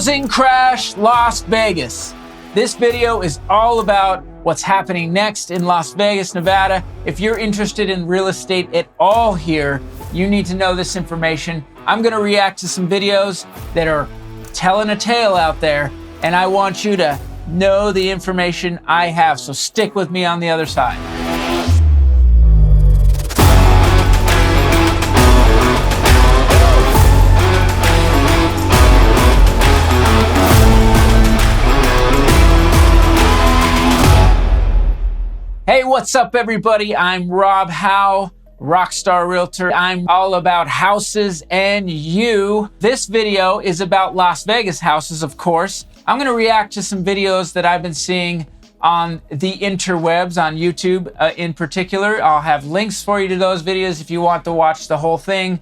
Housing crash, Las Vegas. This video is all about what's happening next in Las Vegas, Nevada. If you're interested in real estate at all here, you need to know this information. I'm gonna react to some videos that are telling a tale out there, and I want you to know the information I have, so stick with me on the other side. Hey, what's up everybody? I'm Rob Howe, ROCKSTAR Realtor. I'm all about houses and you. This video is about Las Vegas houses, of course. I'm gonna react to some videos that I've been seeing on the interwebs, on YouTube in particular. I'll have links for you to those videos if you want to watch the whole thing.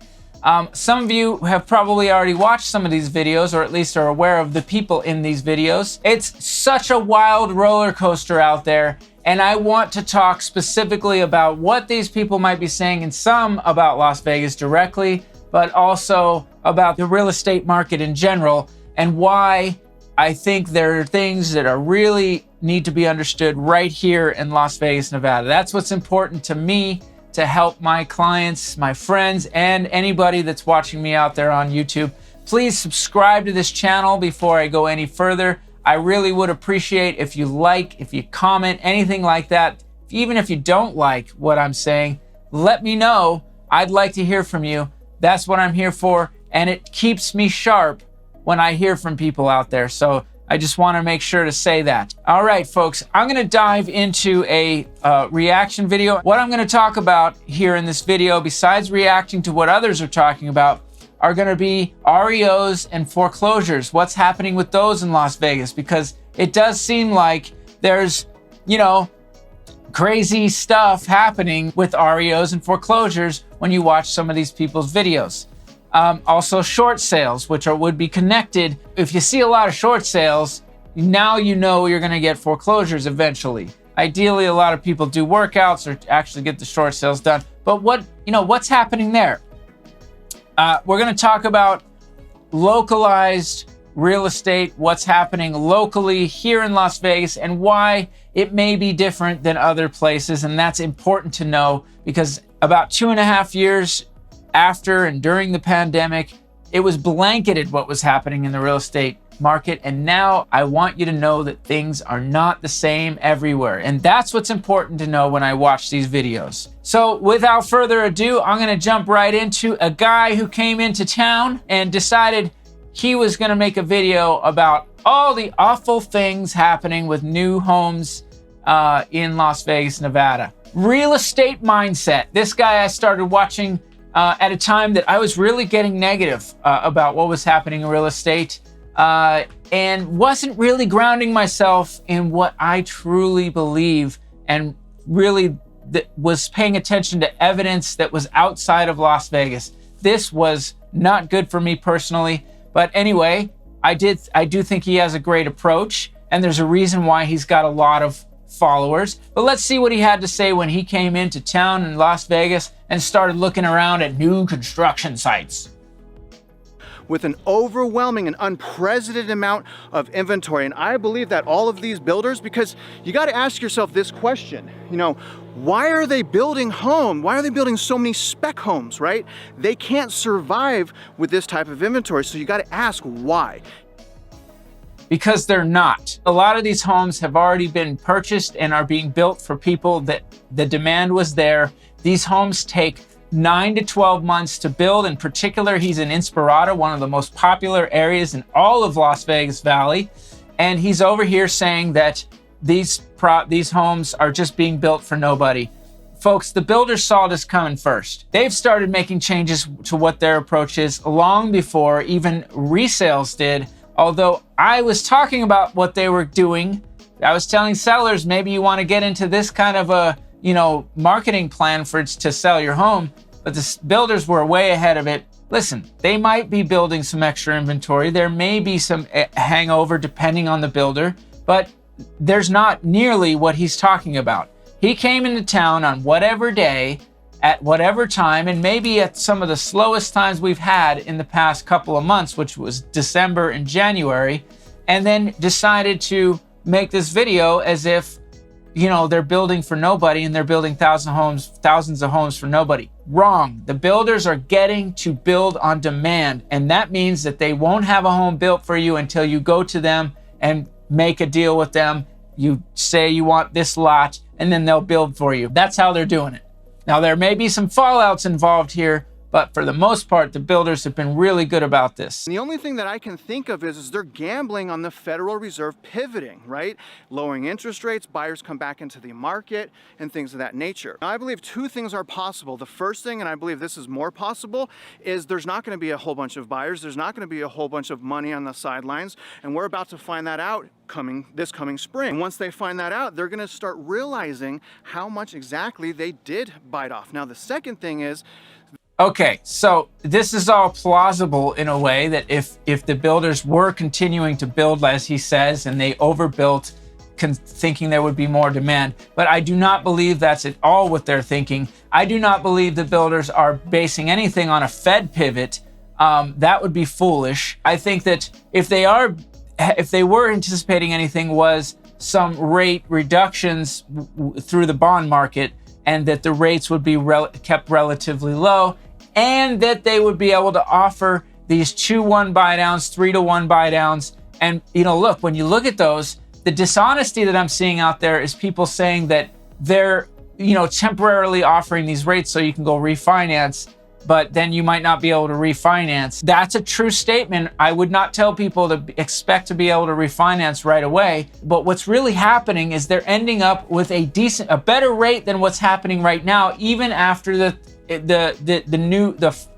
Some of you have probably already watched some of these videos, or at least are aware of the people in these videos. It's such a wild roller coaster out there. And I want to talk specifically about what these people might be saying, and some about Las Vegas directly, but also about the real estate market in general, and why I think there are things that are really need to be understood right here in Las Vegas, Nevada. That's what's important to me to help my clients, my friends, and anybody that's watching me out there on YouTube. Please subscribe to this channel before I go any further. I really would appreciate if you like, if you comment, anything like that. Even if you don't like what I'm saying, let me know. I'd like to hear from you. That's what I'm here for. And it keeps me sharp when I hear from people out there. So I just want to make sure to say that. All right, folks, I'm going to dive into a reaction video. What I'm going to talk about here in this video, besides reacting to what others are talking about, are going to be REOs and foreclosures. What's happening with those in Las Vegas? Because it does seem like there's, crazy stuff happening with REOs and foreclosures when you watch some of these people's videos. Also short sales, which would be connected. If you see a lot of short sales, now you know you're going to get foreclosures eventually. Ideally, a lot of people do workouts or actually get the short sales done. But what's happening there? We're going to talk about localized real estate, what's happening locally here in Las Vegas, and why it may be different than other places. And that's important to know because about 2.5 years after and during the pandemic, it was blanketed what was happening in the real estate market. And now I want you to know that things are not the same everywhere. And that's what's important to know when I watch these videos. So without further ado, I'm going to jump right into a guy who came into town and decided he was going to make a video about all the awful things happening with new homes in Las Vegas, Nevada. Real estate mindset. This guy I started watching at a time that I was really getting negative about what was happening in real estate. And wasn't really grounding myself in what I truly believe, and really was paying attention to evidence that was outside of Las Vegas. This was not good for me personally, but anyway, I do think he has a great approach, and there's a reason why he's got a lot of followers. But let's see what he had to say when he came into town in Las Vegas and started looking around at new construction sites. With an overwhelming and unprecedented amount of inventory. And I believe that all of these builders, because you got to ask yourself this question, why are they building homes? Why are they building so many spec homes, right? They can't survive with this type of inventory. So you got to ask why. Because they're not. A lot of these homes have already been purchased and are being built for people that the demand was there. These homes take 9 to 12 months to build. In particular, he's in Inspirada, one of the most popular areas in all of Las Vegas Valley. And he's over here saying that these homes are just being built for nobody. Folks, the builders saw this coming first. They've started making changes to what their approach is long before even resales did. Although I was talking about what they were doing, I was telling sellers, maybe you want to get into this kind of a marketing plan to sell your home, but the builders were way ahead of it. Listen, they might be building some extra inventory. There may be some hangover depending on the builder, but there's not nearly what he's talking about. He came into town on whatever day at whatever time, and maybe at some of the slowest times we've had in the past couple of months, which was December and January, and then decided to make this video as if, you know, they're building for nobody and they're building thousands of homes for nobody. Wrong. The builders are getting to build on demand, and that means that they won't have a home built for you until you go to them and make a deal with them. You say you want this lot, and then they'll build for you. That's how they're doing it. Now, there may be some fallouts involved here, but for the most part, the builders have been really good about this. The only thing that I can think of is they're gambling on the Federal Reserve pivoting, right? Lowering interest rates, buyers come back into the market, and things of that nature. Now, I believe two things are possible. The first thing, and I believe this is more possible, is there's not going to be a whole bunch of buyers. There's not going to be a whole bunch of money on the sidelines, and we're about to find that out this coming spring. And once they find that out, they're going to start realizing how much exactly they did bite off. Now, the second thing is, okay, so this is all plausible in a way that if the builders were continuing to build, as he says, and they overbuilt, thinking there would be more demand. But I do not believe that's at all what they're thinking. I do not believe the builders are basing anything on a Fed pivot. That would be foolish. I think that if they were anticipating anything was some rate reductions through the bond market, and that the rates would be kept relatively low, and that they would be able to offer these 2-1 buy downs, 3-to-1 buy downs. And, you know, look, when you look at those, the dishonesty that I'm seeing out there is people saying that they're, you know, temporarily offering these rates so you can go refinance, but then you might not be able to refinance. That's a true statement. I would not tell people to expect to be able to refinance right away. But what's really happening is they're ending up with a better rate than what's happening right now, even after the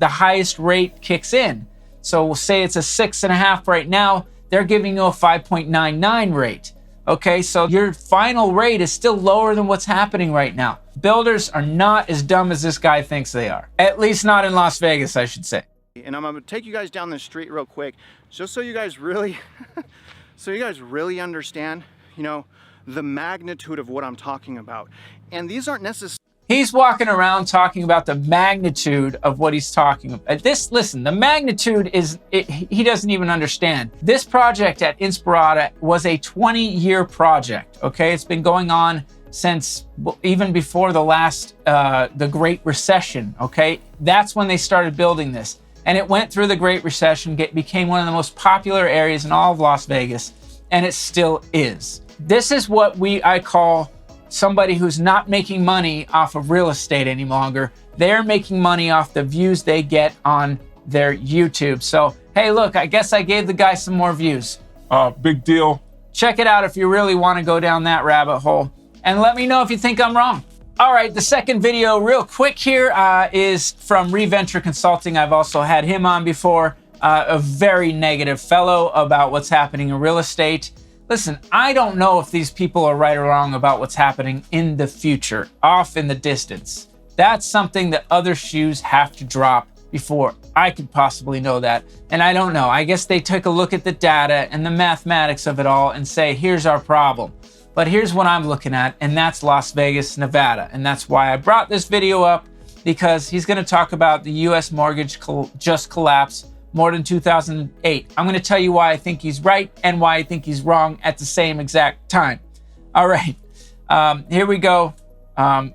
highest rate kicks in. So we'll say it's a 6.5 right now. They're giving you a 5.99 rate. Okay, so your final rate is still lower than what's happening right now. Builders are not as dumb as this guy thinks they are. At least not in Las Vegas, I should say. And I'm gonna take you guys down the street real quick, just so you guys really, understand, you know, the magnitude of what I'm talking about. And these aren't necessarily. He's walking around talking about the magnitude of what he's talking about. Listen, the magnitude he doesn't even understand. This project at Inspirata was a 20-year project, okay? It's been going on since even before the Great Recession, okay? That's when they started building this. And it went through the Great Recession, became one of the most popular areas in all of Las Vegas, and it still is. This is what I call somebody who's not making money off of real estate any longer. They're making money off the views they get on their YouTube. So, hey, look, I guess I gave the guy some more views. Big deal. Check it out if you really want to go down that rabbit hole. And let me know if you think I'm wrong. All right, the second video, real quick here, is from Reventure Consulting. I've also had him on before. A very negative fellow about what's happening in real estate. Listen, I don't know if these people are right or wrong about what's happening in the future, off in the distance. That's something that other shoes have to drop before I could possibly know that. And I don't know. I guess they took a look at the data and the mathematics of it all and say, here's our problem. But here's what I'm looking at, and that's Las Vegas, Nevada. And that's why I brought this video up, because he's going to talk about the U.S. mortgage just collapse more than 2008. I'm going to tell you why I think he's right and why I think he's wrong at the same exact time. All right, here we go.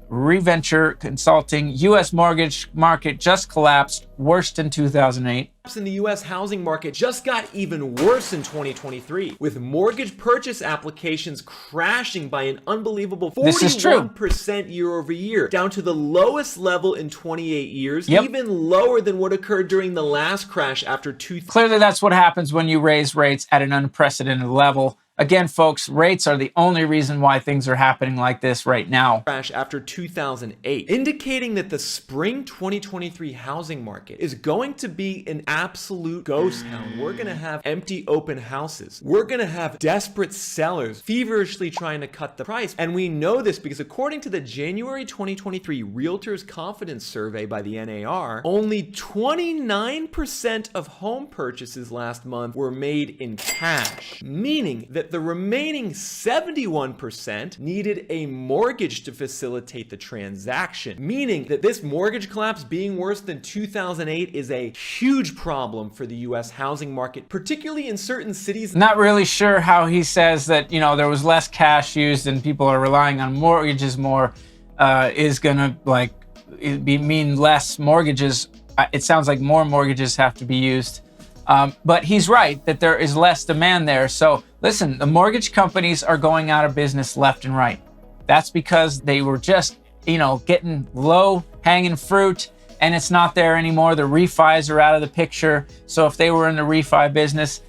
Reventure Consulting, U.S. mortgage market just collapsed, worst in 2008. In the U.S. housing market just got even worse in 2023, with mortgage purchase applications crashing by an unbelievable 41% year over year, down to the lowest level in 28 years, even lower than what occurred during the last crash after 2000. Clearly, that's what happens when you raise rates at an unprecedented level. Again, folks, rates are the only reason why things are happening like this right now. Crash after 2008, indicating that the spring 2023 housing market is going to be an absolute ghost town. We're going to have empty open houses. We're going to have desperate sellers feverishly trying to cut the price. And we know this because according to the January 2023 Realtors Confidence Survey by the NAR, only 29% of home purchases last month were made in cash, meaning that that the remaining 71% needed a mortgage to facilitate the transaction, meaning that this mortgage collapse being worse than 2008 is a huge problem for the US housing market, particularly in certain cities. Not really sure how he says that, there was less cash used and people are relying on mortgages more is gonna mean less mortgages. It sounds like more mortgages have to be used. But he's right that there is less demand there. So listen, the mortgage companies are going out of business left and right. That's because they were just, getting low hanging fruit and it's not there anymore. The refis are out of the picture. So if they were in the refi business,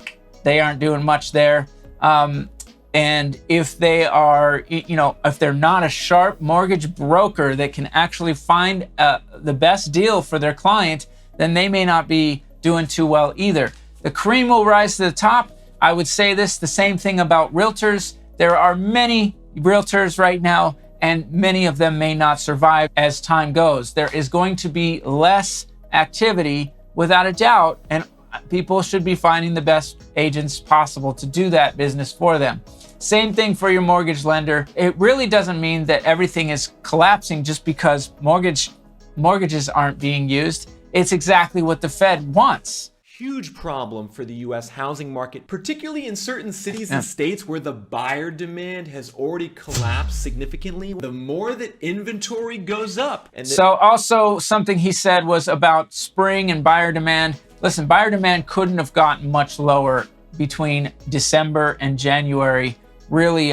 they aren't doing much there. And if they are, if they're not a sharp mortgage broker that can actually find the best deal for their client, then they may not be doing too well either. The cream will rise to the top. I would say the same thing about realtors. There are many realtors right now, and many of them may not survive as time goes. There is going to be less activity without a doubt, and people should be finding the best agents possible to do that business for them. Same thing for your mortgage lender. It really doesn't mean that everything is collapsing just because mortgages aren't being used. It's exactly what the Fed wants. Huge problem for the US housing market, particularly in certain cities and states where the buyer demand has already collapsed significantly. The more that inventory goes up. So also something he said was about spring and buyer demand. Listen, buyer demand couldn't have gotten much lower between December and January, really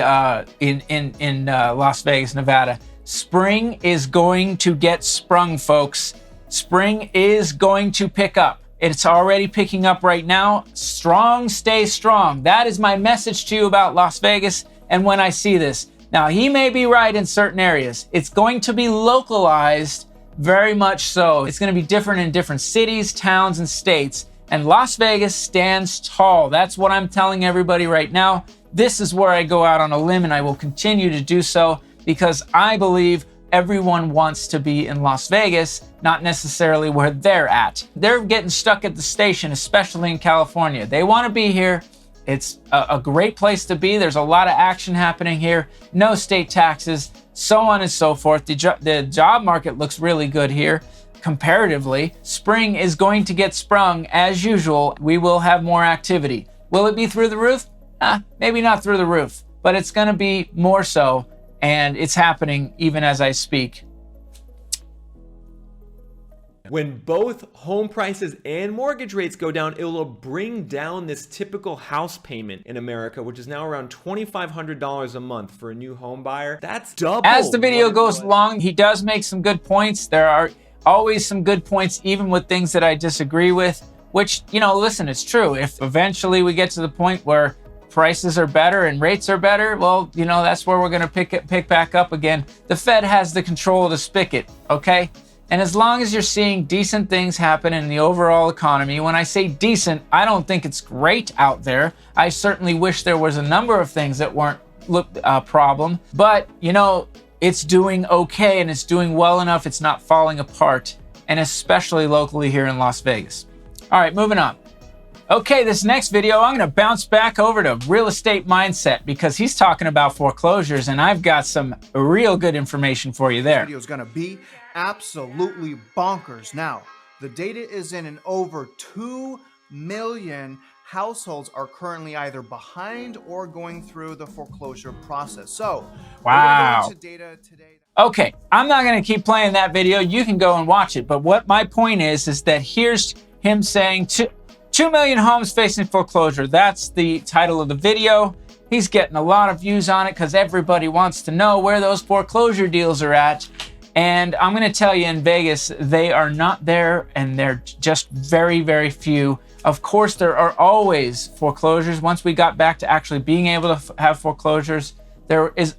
in Las Vegas, Nevada. Spring is going to get sprung, folks. Spring is going to pick up. It's already picking up right now. Strong, stay strong. That is my message to you about Las Vegas and when I see this. Now, he may be right in certain areas. It's going to be localized, very much so. It's going to be different in different cities, towns, and states. And Las Vegas stands tall. That's what I'm telling everybody right now. This is where I go out on a limb, and I will continue to do so because I believe everyone wants to be in Las Vegas, not necessarily where they're at. They're getting stuck at the station, especially in California. They want to be here. It's a great place to be. There's a lot of action happening here. No state taxes, so on and so forth. The job market looks really good here. Comparatively, spring is going to get sprung as usual. We will have more activity. Will it be through the roof? Maybe not through the roof, but it's going to be more so, and it's happening even as I speak. When both home prices and mortgage rates go down, it will bring down this typical house payment in America, which is now around $2,500 a month for a new home buyer. That's double. As the video goes along, he does make some good points. There are always some good points, even with things that I disagree with, which, listen, it's true. If eventually we get to the point where prices are better and rates are better, well, that's where we're going to pick back up again. The Fed has the control of the spigot, okay? And as long as you're seeing decent things happen in the overall economy, when I say decent, I don't think it's great out there. I certainly wish there was a number of things that weren't a problem, but it's doing okay and it's doing well enough. It's not falling apart, and especially locally here in Las Vegas. All right, moving on. Okay, this next video, I'm going to bounce back over to Real Estate Mindset because he's talking about foreclosures, and I've got some real good information for you there. This video is going to be absolutely bonkers. Now, the data is in, and over 2 million households are currently either behind or going through the foreclosure process. So, wow. We're going to go into data today. Okay, I'm not going to keep playing that video. You can go and watch it. But what my point is that here's him saying 2 million homes facing foreclosure. That's the title of the video. He's getting a lot of views on it because everybody wants to know where those foreclosure deals are at. And I'm going to tell you, in Vegas, they are not there, and they're just very, very few. Of course, there are always foreclosures. Once we got back to actually being able to have foreclosures, there's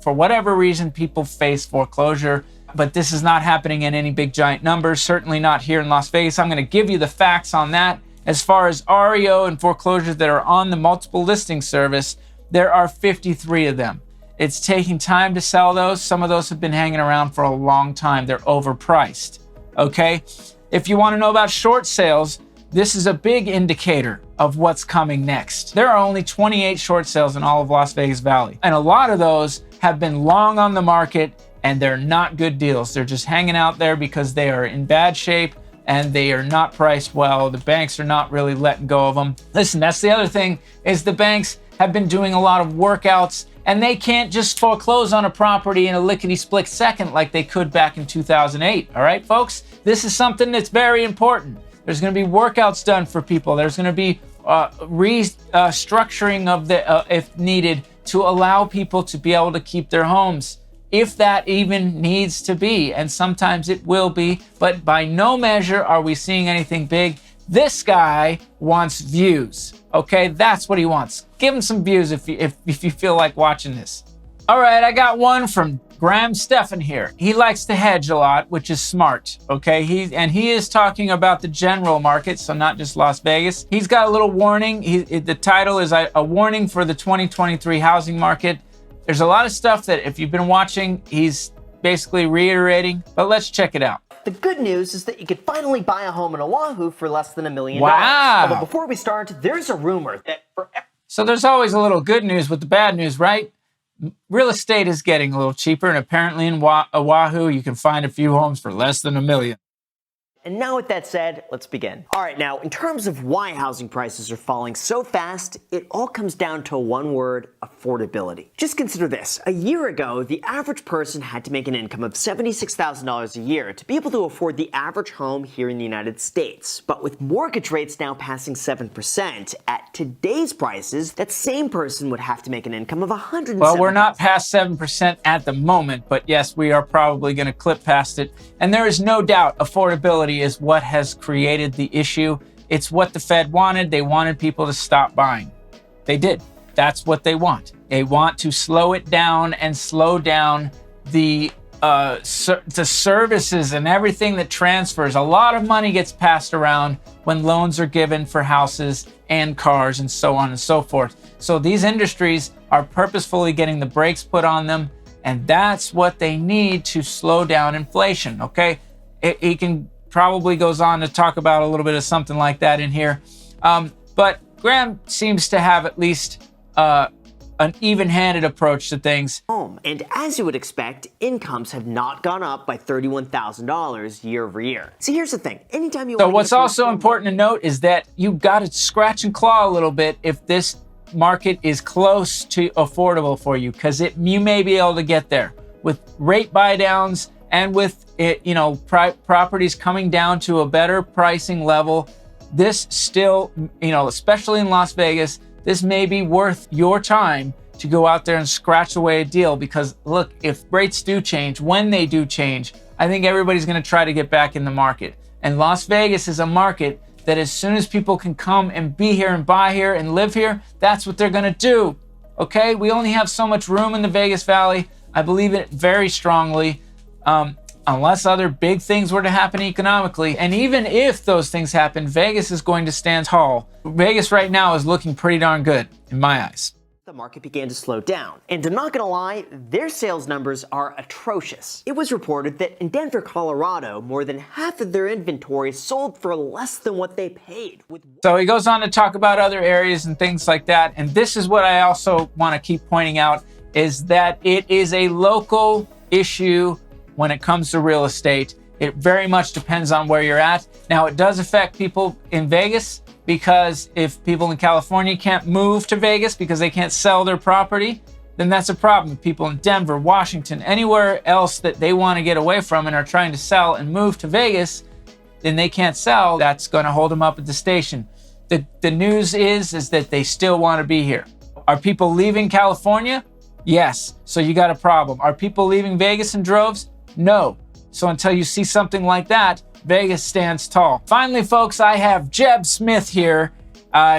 for whatever reason, people face foreclosure, but this is not happening in any big giant numbers, certainly not here in Las Vegas. I'm going to give you the facts on that. As far as REO and foreclosures that are on the multiple listing service, there are 53 of them. It's taking time to sell those. Some of those have been hanging around for a long time. They're overpriced, okay? If you want to know about short sales, this is a big indicator. of what's coming next. There are only 28 short sales in all of Las Vegas Valley, and a lot of those have been long on the market, and they're not good deals. They're just hanging out there because they are in bad shape and they are not priced well. The banks are not really letting go of them. Listen, that's the other thing, is the banks have been doing a lot of workouts, and they can't just foreclose on a property in a lickety-split second like they could back in 2008. All right, folks? This is something that's very important. There's going to be workouts done for people. There's going to be restructuring of the, if needed, to allow people to be able to keep their homes, if that even needs to be. And sometimes it will be, but by no measure are we seeing anything big. This guy wants views. Okay, that's what he wants. Give him some views if you feel like watching this. All right, I got one from Graham Stephan here. He likes to hedge a lot, which is smart, okay? He is talking about the general market, so not just Las Vegas. He's got a little warning. The title is a warning for the 2023 housing market. There's a lot of stuff that if you've been watching, he's basically reiterating, but let's check it out. The good news is that you could finally buy a home in Oahu for less than $1 million. Wow. Although before we start, there's a rumor that So there's always a little good news with the bad news, right? Real estate is getting a little cheaper, and apparently in Oahu, you can find a few homes for less than $1 million. And now with that said, let's begin. All right, now in terms of why housing prices are falling so fast, it all comes down to one word: affordability. Just consider this. A year ago, the average person had to make an income of $76,000 a year to be able to afford the average home here in the United States. But with mortgage rates now passing 7%, at today's prices, that same person would have to make an income of $107,000. Well, we're not past 7% at the moment, but yes, we are probably going to clip past it. And there is no doubt affordability is what has created the issue. It's what the Fed wanted. They wanted people to stop buying. They did. That's what they want. They want to slow it down and slow down the services and everything that transfers. A lot of money gets passed around when loans are given for houses and cars and so on and so forth. So these industries are purposefully getting the brakes put on them, and that's what they need to slow down inflation, okay? He can probably goes on to talk about a little bit of something like that in here. But Graham seems to have at least an even-handed approach to things. And as you would expect, incomes have not gone up by $31,000 year over year. See, here's the thing. Anytime you... So what's also important to note is that you've got to scratch and claw a little bit if this market is close to affordable for you, because you may be able to get there with rate buy downs and with properties coming down to a better pricing level. This still, especially in Las Vegas, this may be worth your time to go out there and scratch away a deal, because look, if rates do change, when they do change, I think everybody's going to try to get back in the market. And Las Vegas is a market that as soon as people can come and be here and buy here and live here, that's what they're going to do. Okay? We only have so much room in the Vegas Valley. I believe it very strongly. Unless other big things were to happen economically. And even if those things happen, Vegas is going to stand tall. Vegas right now is looking pretty darn good in my eyes. The market began to slow down. And I'm not gonna lie, their sales numbers are atrocious. It was reported that in Denver, Colorado, more than half of their inventory sold for less than what they paid. So he goes on to talk about other areas and things like that. And this is what I also want to keep pointing out, is that it is a local issue. When it comes to real estate, it very much depends on where you're at. Now, it does affect people in Vegas, because if people in California can't move to Vegas because they can't sell their property, then that's a problem. If people in Denver, Washington, anywhere else that they want to get away from and are trying to sell and move to Vegas, then they can't sell. That's going to hold them up at the station. The news is that they still want to be here. Are people leaving California? Yes. So you got a problem. Are people leaving Vegas in droves? No. So until you see something like that, Vegas stands tall. Finally, folks, I have Jeb Smith here.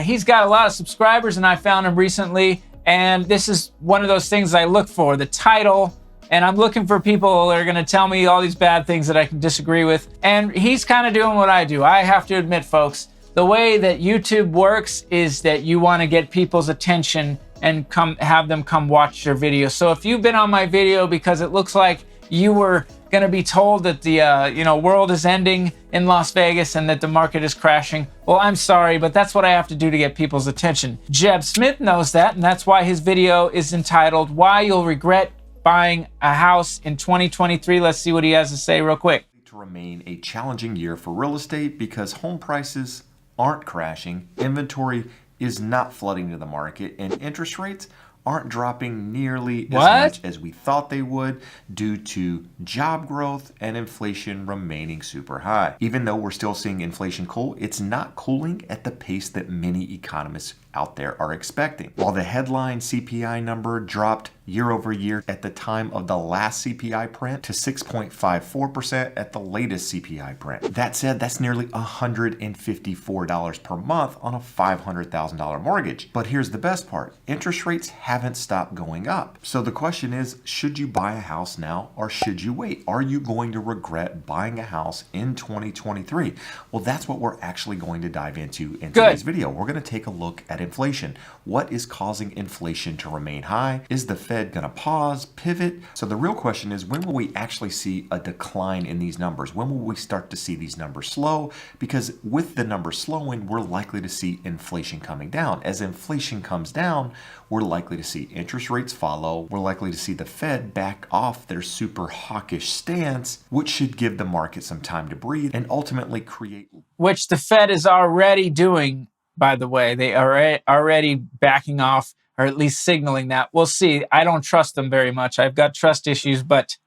He's got a lot of subscribers, and I found him recently. And this is one of those things I look for, the title. And I'm looking for people that are going to tell me all these bad things that I can disagree with. And he's kind of doing what I do. I have to admit, folks, the way that YouTube works is that you want to get people's attention and have them come watch your video. So if you've been on my video because it looks like you were going to be told that the world is ending in Las Vegas and that the market is crashing. Well, I'm sorry, but that's what I have to do to get people's attention. Jeb Smith knows that, and that's why his video is entitled "Why You'll Regret Buying a House in 2023." Let's see what he has to say real quick. To remain a challenging year for real estate because home prices aren't crashing, inventory is not flooding to the market, and interest rates aren't dropping nearly as much as we thought they would due to job growth and inflation remaining super high. Even though we're still seeing inflation cool, it's not cooling at the pace that many economists out there are expecting. While the headline CPI number dropped year over year at the time of the last CPI print to 6.54% at the latest CPI print. That said, that's nearly $154 per month on a $500,000 mortgage. But here's the best part. Interest rates haven't stopped going up. So the question is, should you buy a house now or should you wait? Are you going to regret buying a house in 2023? Well, that's what we're actually going to dive into in today's video. We're going to take a look at inflation. What is causing inflation to remain high? Is the Fed going to pause, pivot? So the real question is, when will we actually see a decline in these numbers? When will we start to see these numbers slow? Because with the numbers slowing, we're likely to see inflation coming down. As inflation comes down, we're likely to see interest rates follow. We're likely to see the Fed back off their super hawkish stance, which should give the market some time to breathe and ultimately create... Which the Fed is already doing, by the way. They are already backing off, or at least signaling that. We'll see. I don't trust them very much. I've got trust issues, but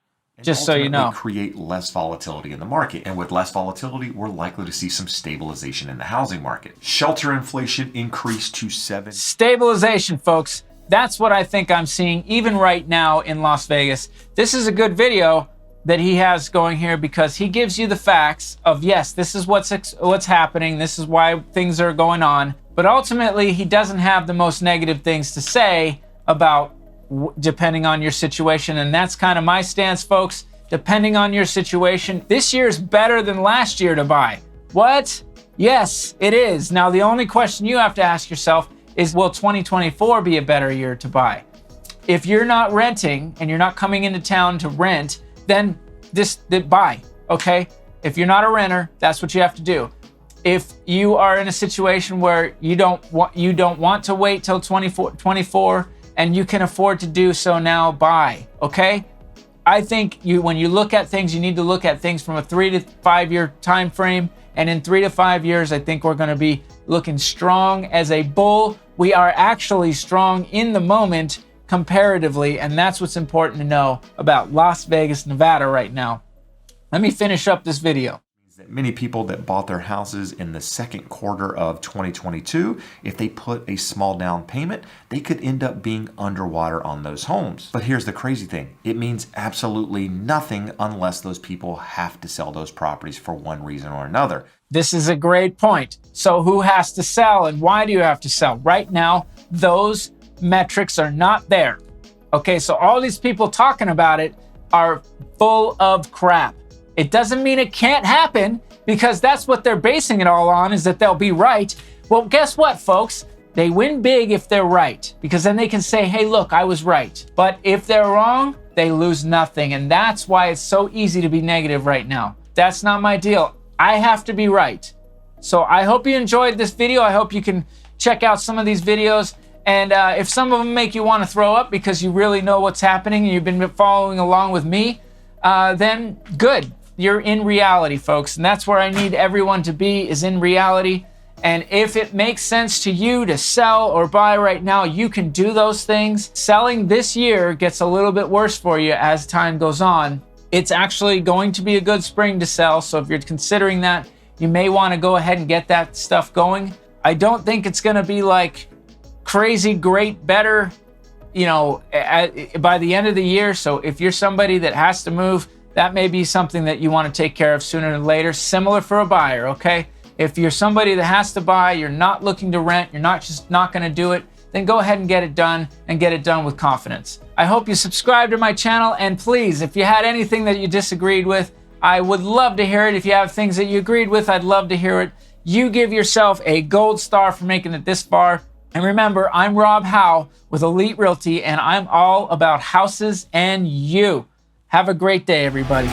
just so you know. Create less volatility in the market. And with less volatility, we're likely to see some stabilization in the housing market. Shelter inflation increased to 7. Stabilization, folks. That's what I think I'm seeing even right now in Las Vegas. This is a good video that he has going here because he gives you the facts of, yes, this is what's happening. This is why things are going on. But ultimately, he doesn't have the most negative things to say about depending on your situation. And that's kind of my stance, folks. Depending on your situation, this year is better than last year to buy. What? Yes, it is. Now, the only question you have to ask yourself is, will 2024 be a better year to buy? If you're not renting and you're not coming into town to rent, then buy, okay? If you're not a renter, that's what you have to do. If you are in a situation where you don't want to wait till 24 and you can afford to do so now, buy, okay? I think when you look at things, you need to look at things from a 3 to 5 year time frame. And in 3 to 5 years, I think we're going to be looking strong as a bull. We are actually strong in the moment comparatively, and that's what's important to know about Las Vegas, Nevada right now. Let me finish up this video. Many people that bought their houses in the second quarter of 2022, if they put a small down payment, they could end up being underwater on those homes. But here's the crazy thing. It means absolutely nothing unless those people have to sell those properties for one reason or another. This is a great point. So who has to sell and why do you have to sell? Right now, those metrics are not there. Okay, so all these people talking about it are full of crap. It doesn't mean it can't happen, because that's what they're basing it all on, is that they'll be right. Well, guess what, folks? They win big if they're right, because then they can say, hey, look, I was right. But if they're wrong, they lose nothing. And that's why it's so easy to be negative right now. That's not my deal. I have to be right. So I hope you enjoyed this video. I hope you can check out some of these videos. And if some of them make you want to throw up because you really know what's happening and you've been following along with me, then good. You're in reality, folks. And that's where I need everyone to be, is in reality. And if it makes sense to you to sell or buy right now, you can do those things. Selling this year gets a little bit worse for you as time goes on. It's actually going to be a good spring to sell. So if you're considering that, you may want to go ahead and get that stuff going. I don't think it's going to be like crazy, great, better, by the end of the year. So if you're somebody that has to move, that may be something that you want to take care of sooner than later. Similar for a buyer, okay? If you're somebody that has to buy, you're not looking to rent, you're not going to do it, then go ahead and get it done, and get it done with confidence. I hope you subscribe to my channel, and please, if you had anything that you disagreed with, I would love to hear it. If you have things that you agreed with, I'd love to hear it. You give yourself a gold star for making it this far. And remember, I'm Rob Howe with Elite Realty, and I'm all about houses and you. Have a great day, everybody.